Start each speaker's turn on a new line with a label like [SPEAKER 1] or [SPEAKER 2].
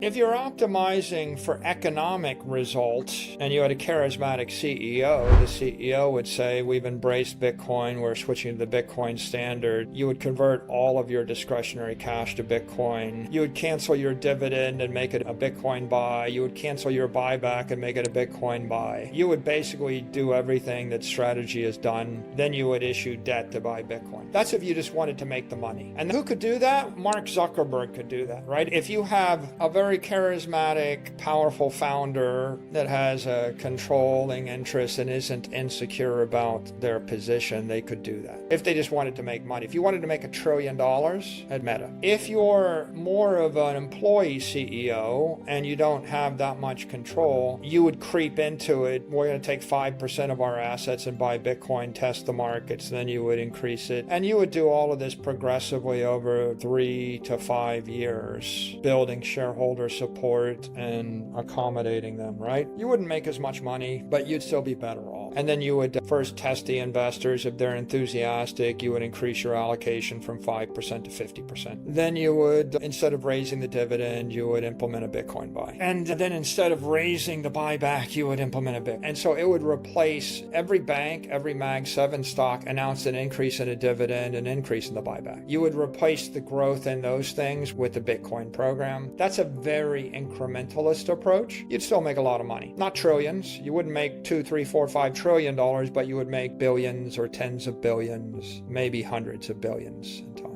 [SPEAKER 1] If you're optimizing for economic results and you had a charismatic CEO, the CEO would say, we've embraced Bitcoin, we're switching to the Bitcoin standard. You would convert all of your discretionary cash to Bitcoin. You would cancel your dividend and make it a Bitcoin buy. You would cancel your buyback and make it a Bitcoin buy. You would basically do everything that strategy has done. Then you would issue debt to buy Bitcoin. That's if you just wanted to make the money. And who could do that? Mark Zuckerberg could do that, right? If you have a very charismatic, powerful founder that has a controlling interest and isn't insecure about their position, they could do that. If they just wanted to make money. If you wanted to make $1 trillion at Meta. If you're more of an employee CEO and you don't have that much control, you would creep into it. We're going to take 5% of our assets and buy Bitcoin, test the markets, then you would increase it. And you would do all of this progressively over 3 to 5 years, building shareholder support and accommodating them, right? You wouldn't make as much money, but you'd still be better off. And then you would first test the investors. If they're enthusiastic, you would increase your allocation from 5% to 50%. Then you would, instead of raising the dividend, you would implement a Bitcoin buy. And then instead of raising the buyback, you would implement a Bitcoin. And so it would replace every bank, every Mag 7 stock announced an increase in a dividend, an increase in the buyback. You would replace the growth in those things with the Bitcoin program. That's a very incrementalist approach. You'd still make a lot of money. Not trillions. You wouldn't make $2, $3, $4, $5 trillion, but you would make billions or tens of billions, maybe hundreds of billions in time.